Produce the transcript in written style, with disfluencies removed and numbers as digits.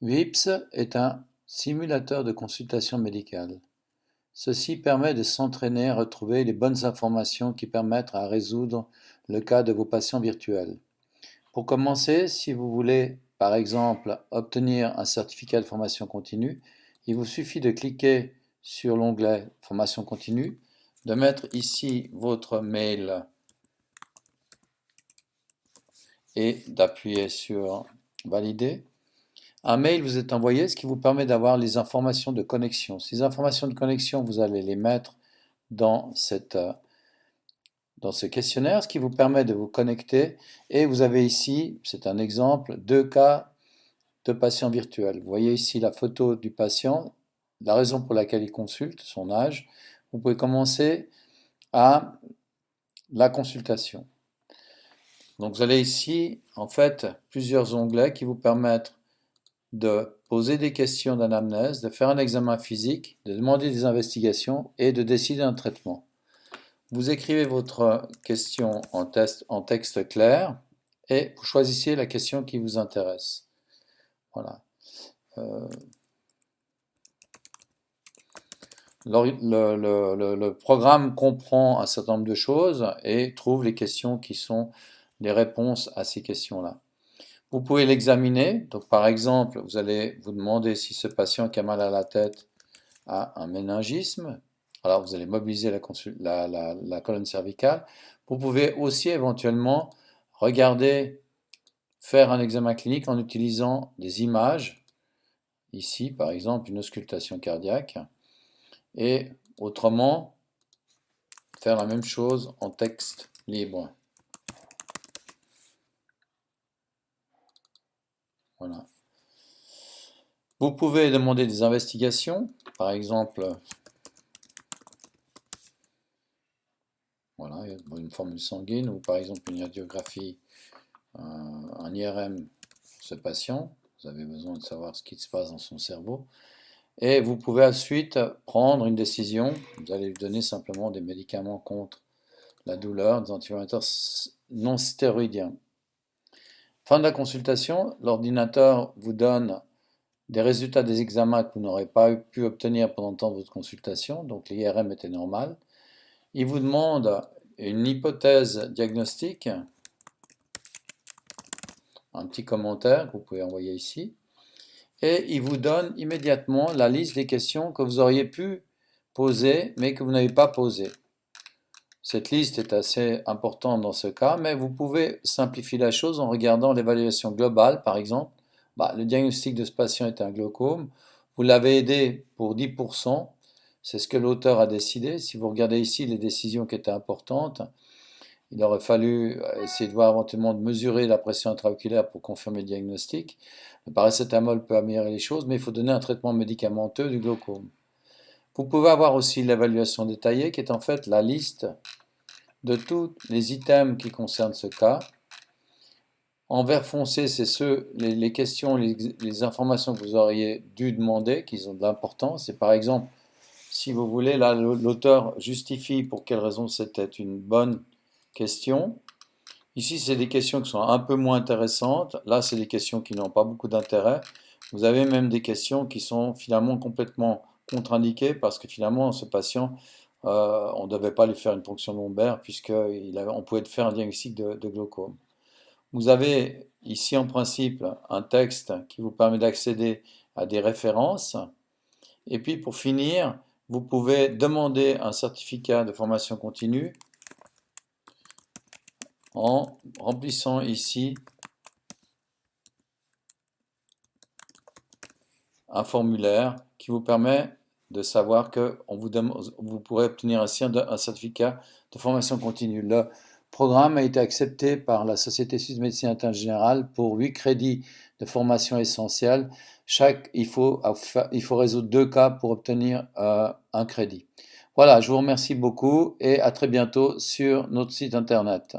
WIPS est un simulateur de consultation médicale. Ceci permet de s'entraîner à retrouver les bonnes informations qui permettent à résoudre le cas de vos patients virtuels. Pour commencer, si vous voulez, par exemple, obtenir un certificat de formation continue, il vous suffit de cliquer sur l'onglet Formation continue, de mettre ici votre mail et d'appuyer sur Valider. Un mail vous est envoyé, ce qui vous permet d'avoir les informations de connexion. Ces informations de connexion, vous allez les mettre dans ce questionnaire, ce qui vous permet de vous connecter. Et vous avez ici, c'est un exemple, 2 cas de patients virtuels. Vous voyez ici la photo du patient, la raison pour laquelle il consulte, son âge. Vous pouvez commencer à la consultation. Donc vous avez ici, en fait, plusieurs onglets qui vous permettent de poser des questions d'anamnèse, de faire un examen physique, de demander des investigations et de décider un traitement. Vous écrivez votre question en texte clair et vous choisissez la question qui vous intéresse. Voilà. Le programme comprend un certain nombre de choses et trouve les questions qui sont les réponses à ces questions-là. Vous pouvez l'examiner. Donc, par exemple, vous allez vous demander si ce patient qui a mal à la tête a un méningisme. Alors, vous allez mobiliser la colonne cervicale. Vous pouvez aussi éventuellement regarder, faire un examen clinique en utilisant des images. Ici, par exemple, une auscultation cardiaque. Et autrement, faire la même chose en texte libre. Voilà. Vous pouvez demander des investigations, par exemple, voilà, une formule sanguine ou par exemple une radiographie, un IRM de ce patient. Vous avez besoin de savoir ce qui se passe dans son cerveau. Et vous pouvez ensuite prendre une décision. Vous allez lui donner simplement des médicaments contre la douleur, des anti-inflammatoires non stéroïdiens. Fin de la consultation, l'ordinateur vous donne des résultats des examens que vous n'aurez pas pu obtenir pendant le temps de votre consultation, donc l'IRM était normal. Il vous demande une hypothèse diagnostique, un petit commentaire que vous pouvez envoyer ici, et il vous donne immédiatement la liste des questions que vous auriez pu poser, mais que vous n'avez pas posées. Cette liste est assez importante dans ce cas, mais vous pouvez simplifier la chose en regardant l'évaluation globale, par exemple. Le diagnostic de ce patient est un glaucome. Vous l'avez aidé pour 10%. C'est ce que l'auteur a décidé. Si vous regardez ici les décisions qui étaient importantes, il aurait fallu essayer de voir éventuellement de mesurer la pression intra-oculaire pour confirmer le diagnostic. Le paracétamol peut améliorer les choses, mais il faut donner un traitement médicamenteux du glaucome. Vous pouvez avoir aussi l'évaluation détaillée, qui est en fait la liste de tous les items qui concernent ce cas. En vert foncé, c'est les questions, les informations que vous auriez dû demander, qui ont de l'importance. Et par exemple, si vous voulez, là, l'auteur justifie pour quelle raison c'était une bonne question. Ici, c'est des questions qui sont un peu moins intéressantes. Là, c'est des questions qui n'ont pas beaucoup d'intérêt. Vous avez même des questions qui sont finalement complètement contre-indiquées parce que finalement, ce patient, on ne devait pas lui faire une ponction lombaire puisqu'on pouvait faire un diagnostic de glaucome. Vous avez ici en principe un texte qui vous permet d'accéder à des références. Et puis pour finir, vous pouvez demander un certificat de formation continue en remplissant ici un formulaire qui vous permet de savoir que vous pourrez obtenir ainsi un certificat de formation continue. Le programme a été accepté par la Société suisse de médecine interne générale pour 8 crédits de formation essentielle. Il faut résoudre 2 cas pour obtenir un crédit. Voilà, je vous remercie beaucoup et à très bientôt sur notre site internet.